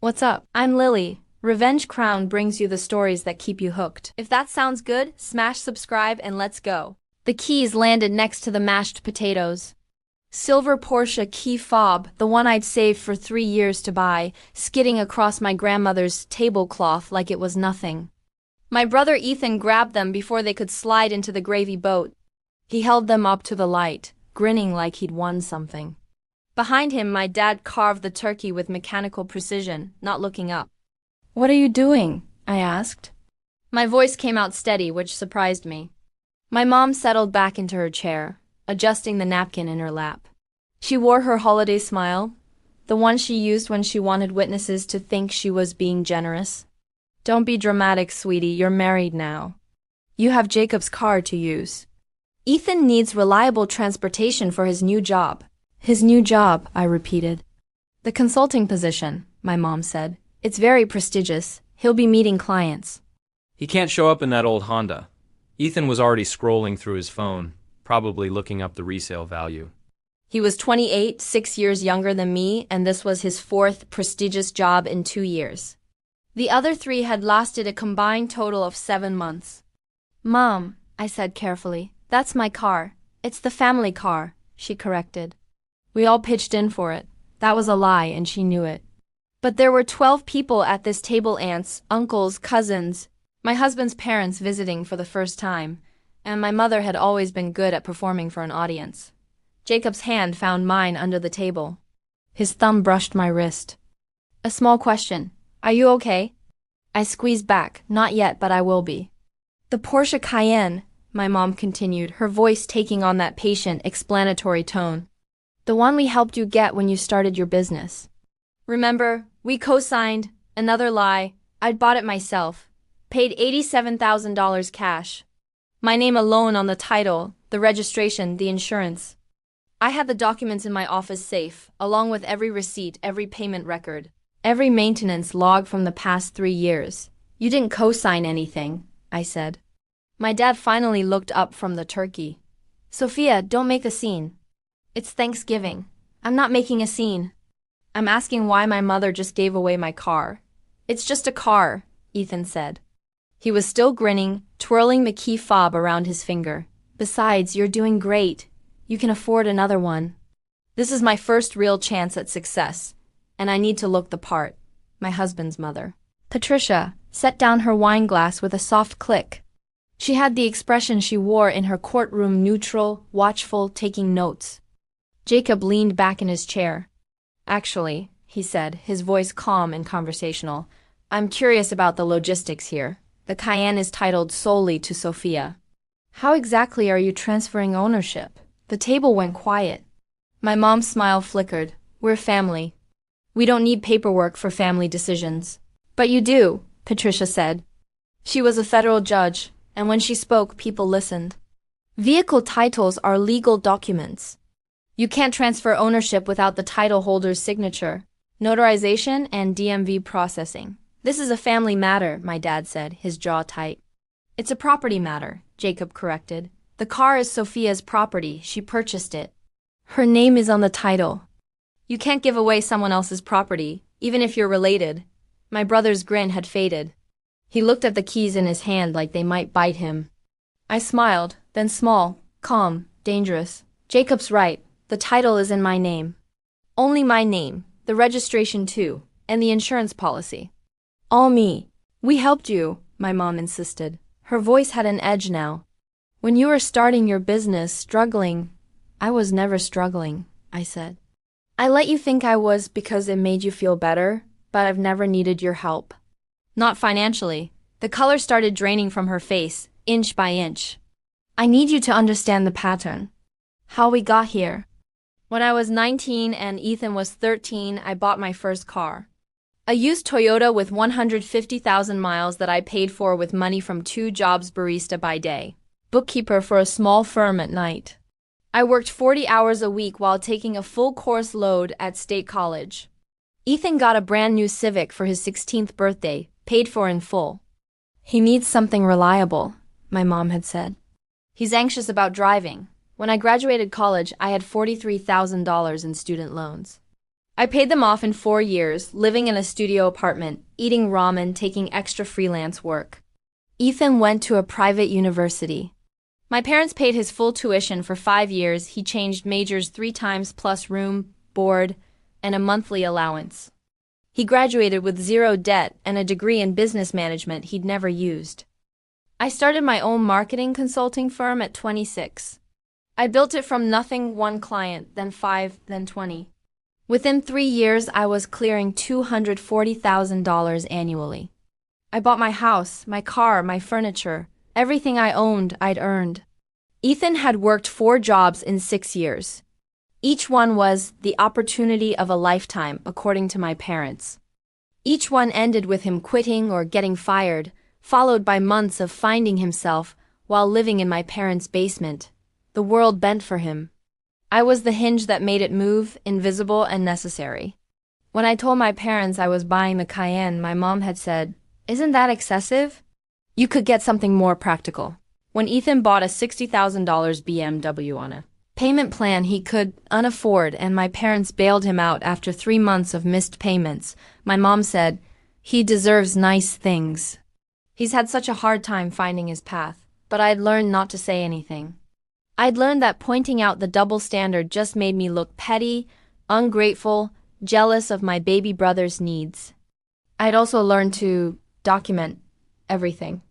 What's up? I'm Lily. Revenge Crown brings you the stories that keep you hooked. If that sounds good, smash subscribe and let's go. The keys landed next to the mashed potatoes. Silver Porsche key fob, the one I'd saved for 3 years to buy, skidding across my grandmother's tablecloth like it was nothing. My brother Ethan grabbed them before they could slide into the gravy boat. He held them up to the light, grinning like he'd won something. Behind him, my dad carved the turkey with mechanical precision, not looking up. "What are you doing?" I asked. My voice came out steady, which surprised me. My mom settled back into her chair, adjusting the napkin in her lap. She wore her holiday smile, the one she used when she wanted witnesses to think she was being generous. "Don't be dramatic, sweetie, you're married now. You have Jacob's car to use. Ethan needs reliable transportation for his new job." "His new job," I repeated. "The consulting position," my mom said. "It's very prestigious. He'll be meeting clients." He can't show up in that old Honda. Ethan was already scrolling through his phone, probably looking up the resale value. He was 28, 6 years younger than me, and this was his 4th prestigious job in 2 years. The other 3 had lasted a combined total of 7 months. "Mom," I said carefully, "that's my car. It's the family car," she corrected. We all pitched in for it. That was a lie, and she knew it. But there were 12 people at this table, aunts, uncles, cousins, my husband's parents visiting for the first time, and my mother had always been good at performing for an audience. Jacob's hand found mine under the table. His thumb brushed my wrist. "A small question. Are you okay?" I squeezed back. "Not yet, but I will be." "The Porsche Cayenne," my mom continued, her voice taking on that patient, explanatory tone. "The one we helped you get when you started your business. Remember, we co-signed. Another lie. I'd bought it myself. Paid $87,000 cash. My name alone on the title, the registration, the insurance. I had the documents in my office safe, along with every receipt, every payment record, every maintenance log from the past 3 years. You didn't co-sign anything," I said. My dad finally looked up from the turkey. "Sophia, don't make a scene. It's Thanksgiving. I'm not making a scene. I'm asking why my mother just gave away my car." "It's just a car," Ethan said. He was still grinning, twirling the key fob around his finger. "Besides, you're doing great. You can afford another one. This is my first real chance at success, and I need to look the part." My husband's mother, Patricia, set down her wine glass with a soft click. She had the expression she wore in her courtroom, neutral, watchful, taking notes. Jacob leaned back in his chair. "Actually," he said, his voice calm and conversational, "I'm curious about the logistics here. The Cayenne is titled solely to Sophia. How exactly are you transferring ownership?" The table went quiet. My mom's smile flickered. "We're family. We don't need paperwork for family decisions." "But you do," Patricia said. She was a federal judge, and when she spoke, people listened. "Vehicle titles are legal documents. You can't transfer ownership without the title holder's signature, notarization, and DMV processing. This is a family matter," my dad said, his jaw tight. "It's a property matter," Jacob corrected. "The car is Sophia's property. She purchased it. Her name is on the title. You can't give away someone else's property, even if you're related." My brother's grin had faded. He looked at the keys in his hand like they might bite him. I smiled, then small, calm, dangerous. "Jacob's right. The title is in my name. Only my name, the registration too, and the insurance policy. All me. We helped you," my mom insisted. Her voice had an edge now. "When you were starting your business, struggling." "I was never struggling," I said. "I let you think I was because it made you feel better, but I've never needed your help." "Not financially." The color started draining from her face, inch by inch. "I need you to understand the pattern. How we got here. When I was 19 and Ethan was 13, I bought my first car. A used Toyota with 150,000 miles that I paid for with money from 2 jobs: barista by day, bookkeeper for a small firm at night. I worked 40 hours a week while taking a full course load at State College. Ethan got a brand new Civic for his 16th birthday, paid for in full. He needs something reliable, my mom had said. He's anxious about driving. When I graduated college, I had $43,000 in student loans. I paid them off in 4 years, living in a studio apartment, eating ramen, taking extra freelance work. Ethan went to a private university. My parents paid his full tuition for 5 years. He changed majors 3 times plus room, board, and a monthly allowance. He graduated with zero debt and a degree in business management he'd never used. I started my own marketing consulting firm at 26. I built it from nothing, 1 client, then 5, then 20. Within 3 years, I was clearing $240,000 annually. I bought my house, my car, my furniture. Everything I owned, I'd earned. Ethan had worked 4 jobs in 6 years. Each one was the opportunity of a lifetime, according to my parents. Each one ended with him quitting or getting fired, followed by months of finding himself while living in my parents' basement. The world bent for him. I was the hinge that made it move, invisible and necessary. When I told my parents I was buying the Cayenne, my mom had said, "Isn't that excessive? You could get something more practical." When Ethan bought a $60,000 BMW on a payment plan he could unafford and my parents bailed him out after 3 months of missed payments, my mom said, "He deserves nice things. He's had such a hard time finding his path." But I'd learned not to say anything. I'd learned that pointing out the double standard just made me look petty, ungrateful, jealous of my baby brother's needs. I'd also learned to document everything.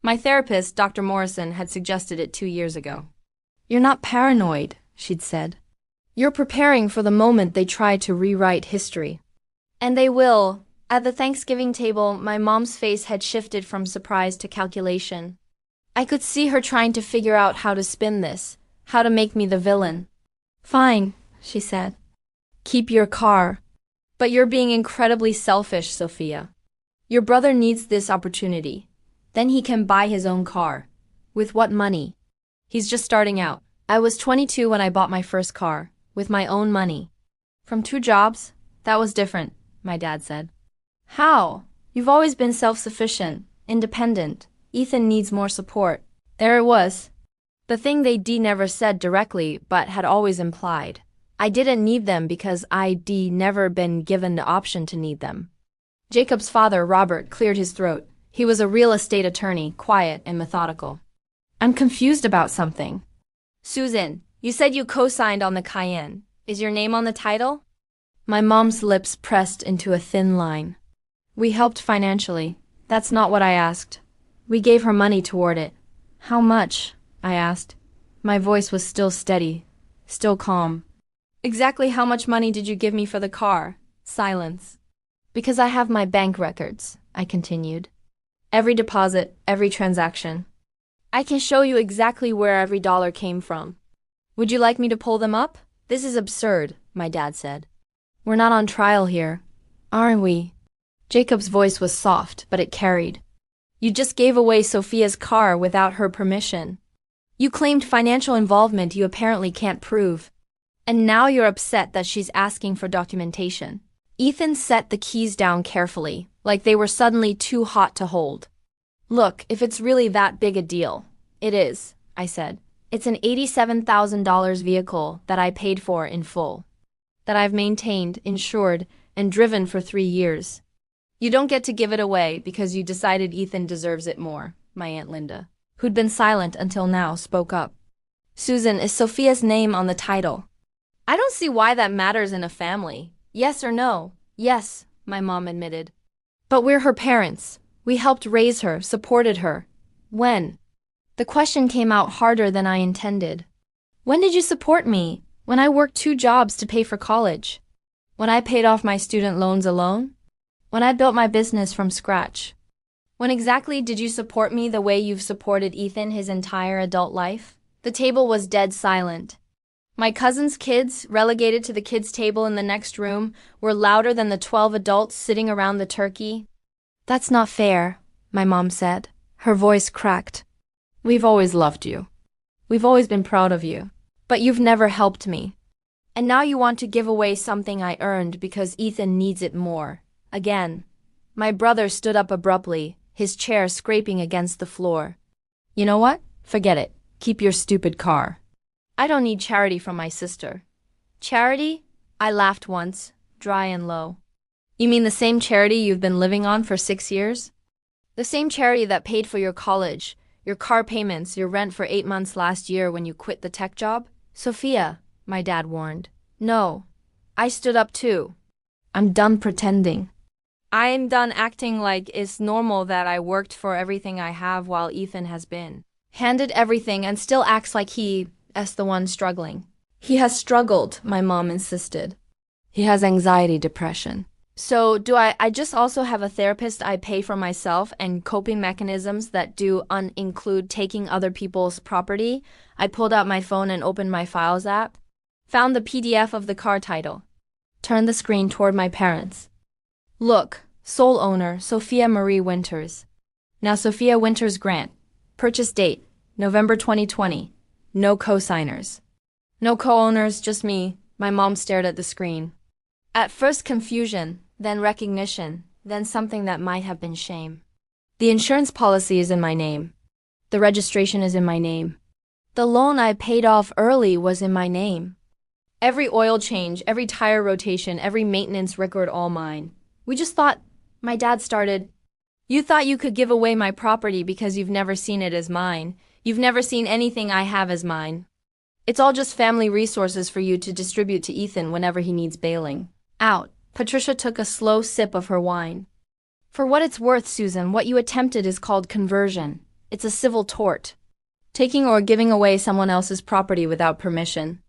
My therapist, Dr. Morrison, had suggested it 2 years ago. "You're not paranoid," she'd said. "You're preparing for the moment they try to rewrite history." And they will. At the Thanksgiving table, my mom's face had shifted from surprise to calculation. I could see her trying to figure out how to spin this, how to make me the villain. "Fine," she said. "Keep your car. But you're being incredibly selfish, Sophia. Your brother needs this opportunity. Then he can buy his own car. With what money? He's just starting out. I was 22 when I bought my first car, with my own money. From 2 jobs? That was different," my dad said. "How? You've always been self-sufficient, independent. Ethan needs more support." There it was. The thing they never said directly, but had always implied. I didn't need them because I'd never been given the option to need them. Jacob's father, Robert, cleared his throat. He was a real estate attorney, quiet and methodical. "I'm confused about something. Susan, you said you co-signed on the Cayenne. Is your name on the title?" My mom's lips pressed into a thin line. "We helped financially. That's not what I asked. We gave her money toward it." "How much?" I asked. My voice was still steady, still calm. "Exactly how much money did you give me for the car?" Silence. "Because I have my bank records," I continued. "Every deposit, every transaction. I can show you exactly where every dollar came from. Would you like me to pull them up?" "This is absurd," my dad said. "We're not on trial here, aren't we?" Jacob's voice was soft, but it carried. "You just gave away Sophia's car without her permission. You claimed financial involvement you apparently can't prove. And now you're upset that she's asking for documentation." Ethan set the keys down carefully, like they were suddenly too hot to hold. "Look, if it's really that big a deal." "It is," I said. "It's an $87,000 vehicle that I paid for in full. That I've maintained, insured, and driven for 3 years. You don't get to give it away because you decided Ethan deserves it more," my Aunt Linda, who'd been silent until now, spoke up. "Susan, is Sophia's name on the title?" "I don't see why that matters in a family. Yes or no?" "Yes," my mom admitted. "But we're her parents. We helped raise her, supported her." "When?" The question came out harder than I intended. "When did you support me?" "When I worked 2 jobs to pay for college. When I paid off my student loans alone. When I built my business from scratch." "When exactly did you support me the way you've supported Ethan his entire adult life?" The table was dead silent. My cousin's kids, relegated to the kids' table in the next room, were louder than the 12 adults sitting around the turkey. "That's not fair," my mom said. Her voice cracked. "We've always loved you. We've always been proud of you. But you've never helped me. And now you want to give away something I earned because Ethan needs it more. Again." My brother stood up abruptly, his chair scraping against the floor. "You know what? Forget it. Keep your stupid car. I don't need charity from my sister." "Charity?" I laughed once, dry and low. You mean the same charity you've been living on for 6 years? The same charity that paid for your college, your car payments, your rent for 8 months last year when you quit the tech job? Sophia, my dad warned. No. I stood up too. I'm done pretending. I'm done acting like it's normal that I worked for everything I have while Ethan has been handed everything and still acts like he's the one struggling. He has struggled, my mom insisted. He has anxiety depression. So do I just also have a therapist I pay for myself and coping mechanisms that do include taking other people's property? I pulled out my phone and opened my Files app. Found the PDF of the car title. Turned the screen toward my parents. Look, sole owner, Sophia Marie Winters. Now Sophia Winters Grant. Purchase date, November 2020. No co-signers. No co-owners, just me. My mom stared at the screen. At first confusion, then recognition, then something that might have been shame. The insurance policy is in my name. The registration is in my name. The loan I paid off early was in my name. Every oil change, every tire rotation, every maintenance record all mine. We just thought, my dad started, you thought you could give away my property because you've never seen it as mine. You've never seen anything I have as mine. It's all just family resources for you to distribute to Ethan whenever he needs bailing out. Patricia took a slow sip of her wine. For what it's worth, Susan, what you attempted is called conversion. It's a civil tort. Taking or giving away someone else's property without permission.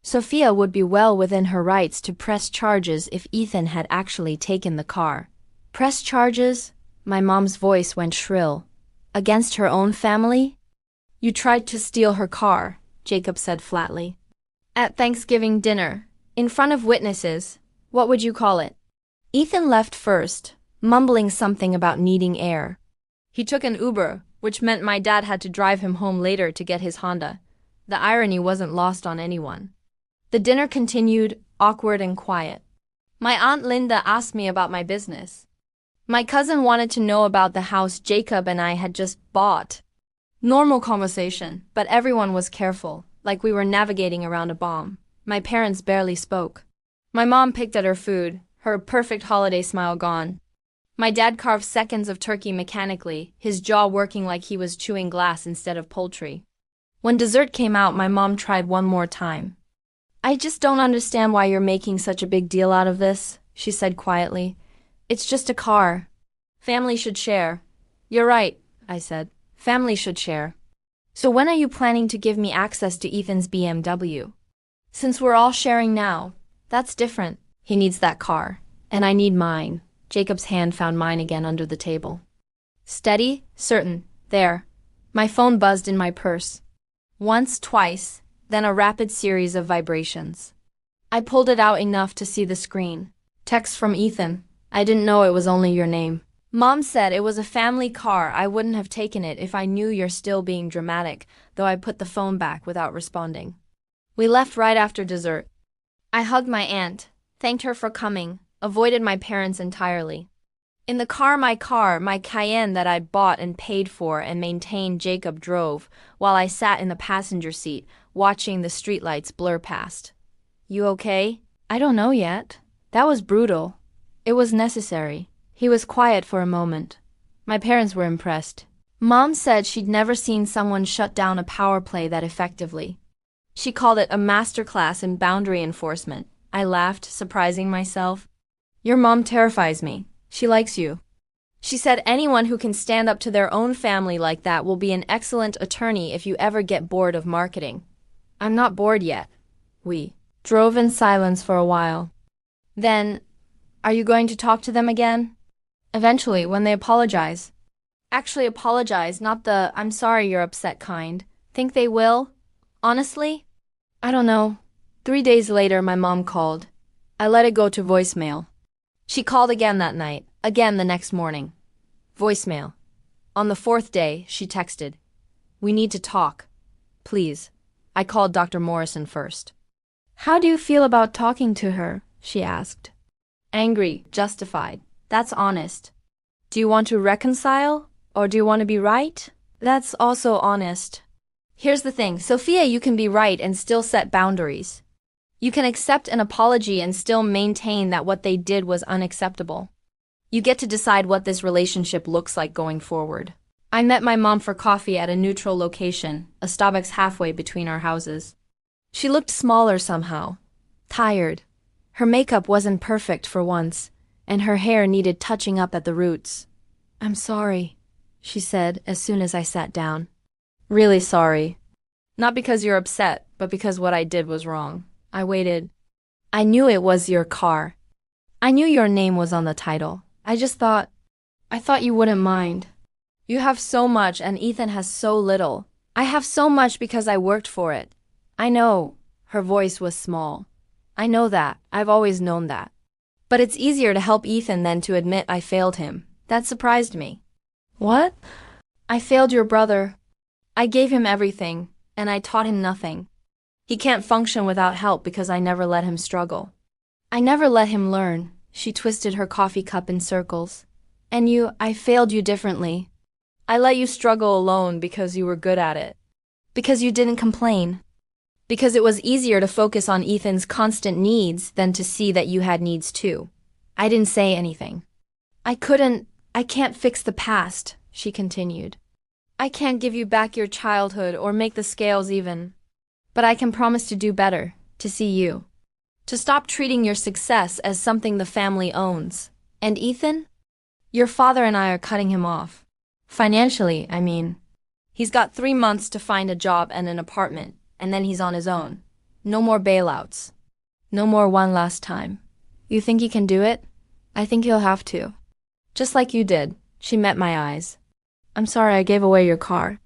Sophia would be well within her rights to press charges if Ethan had actually taken the car. Press charges? My mom's voice went shrill. Against her own family? You tried to steal her car, Jacob said flatly. At Thanksgiving dinner, in front of witnesses, what would you call it? Ethan left first, mumbling something about needing air. He took an Uber, which meant my dad had to drive him home later to get his Honda. The irony wasn't lost on anyone. The dinner continued, awkward and quiet. My Aunt Linda asked me about my business. My cousin wanted to know about the house Jacob and I had just bought. Normal conversation, but everyone was careful, like we were navigating around a bomb. My parents barely spoke. My mom picked at her food, her perfect holiday smile gone. My dad carved seconds of turkey mechanically, his jaw working like he was chewing glass instead of poultry. When dessert came out, my mom tried one more time. I just don't understand why you're making such a big deal out of this, she said quietly. It's just a car. Family should share. You're right, I said. Family should share. So when are you planning to give me access to Ethan's BMW? Since we're all sharing now, that's different. He needs that car. And I need mine. Jacob's hand found mine again under the table. Steady, certain. There. My phone buzzed in my purse. Once, twice, then a rapid series of vibrations. I pulled it out enough to see the screen. Text from Ethan. I didn't know it was only your name. Mom said it was a family car. I wouldn't have taken it if I knew you're still being dramatic, though I put the phone back without responding. We left right after dessert. I hugged my aunt, thanked her for coming, avoided my parents entirely. In the car, my Cayenne that I'd bought and paid for and maintained, Jacob drove, while I sat in the passenger seat, watching the streetlights blur past. You okay? I don't know yet. That was brutal. It was necessary. He was quiet for a moment. My parents were impressed. Mom said she'd never seen someone shut down a power play that effectively. She called it a masterclass in boundary enforcement. I laughed, surprising myself. Your mom terrifies me. She likes you. She said anyone who can stand up to their own family like that will be an excellent attorney if you ever get bored of marketing. I'm not bored yet. We drove in silence for a while. Then, are you going to talk to them again? Eventually, when they apologize. Actually apologize, not the I'm sorry you're upset kind. Think they will? Honestly? I don't know. 3 days later, my mom called. I let it go to voicemail. She called again that night, again the next morning. Voicemail. On the 4th day, she texted. We need to talk. Please. I called Dr. Morrison first. How do you feel about talking to her? She asked. Angry, justified. That's honest. Do you want to reconcile? Or do you want to be right? That's also honest. Here's the thing, Sophia, you can be right and still set boundaries. You can accept an apology and still maintain that what they did was unacceptable. You get to decide what this relationship looks like going forward. I met my mom for coffee at a neutral location, a Starbucks halfway between our houses. She looked smaller somehow, tired. Her makeup wasn't perfect for once, and her hair needed touching up at the roots. "I'm sorry," she said as soon as I sat down. "Really sorry. Not because you're upset, but because what I did was wrong." I waited. "I knew it was your car. I knew your name was on the title. I thought you wouldn't mind. You have so much and Ethan has so little. I have so much because I worked for it." "I know." Her voice was small. "I know that. I've always known that. But it's easier to help Ethan than to admit I failed him." That surprised me. "What?" "I failed your brother. I gave him everything, and I taught him nothing. He can't function without help because I never let him struggle. I never let him learn." She twisted her coffee cup in circles. "And I failed you differently. I let you struggle alone because you were good at it. Because you didn't complain. Because it was easier to focus on Ethan's constant needs than to see that you had needs too." I didn't say anything. I can't fix the past," she continued. "I can't give you back your childhood or make the scales even. But I can promise to do better, to see you. To stop treating your success as something the family owns. And Ethan? Your father and I are cutting him off. Financially, I mean. He's got 3 months to find a job and an apartment, and then he's on his own. No more bailouts. No more one last time." "You think he can do it?" "I think he'll have to. Just like you did." She met my eyes. "I'm sorry I gave away your car.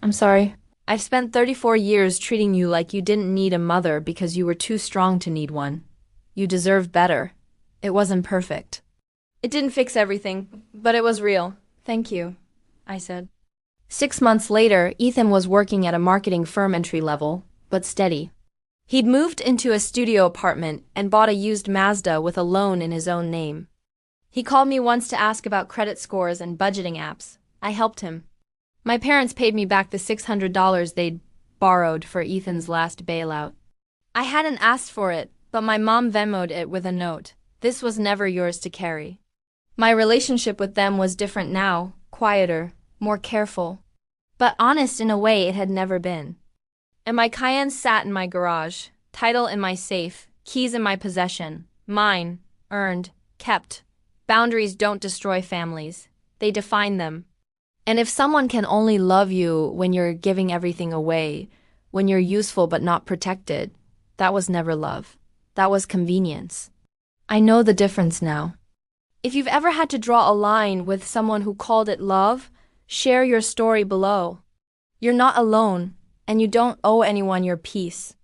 I'm sorry. I've spent 34 years treating you like you didn't need a mother because you were too strong to need one. You deserve better. It wasn't perfect. It didn't fix everything, but it was real. Thank you," I said. 6 months later, Ethan was working at a marketing firm entry level, but steady. He'd moved into a studio apartment and bought a used Mazda with a loan in his own name. He called me once to ask about credit scores and budgeting apps. I helped him. My parents paid me back the $600 they'd borrowed for Ethan's last bailout. I hadn't asked for it, but my mom Venmo'd it with a note. "This was never yours to carry." My relationship with them was different now, quieter, more careful. But honest in a way it had never been. And my Cayenne sat in my garage, title in my safe, keys in my possession, mine, earned, kept. Boundaries don't destroy families. They define them. And if someone can only love you when you're giving everything away, when you're useful but not protected, that was never love. That was convenience. I know the difference now. If you've ever had to draw a line with someone who called it love, share your story below. You're not alone, and you don't owe anyone your peace.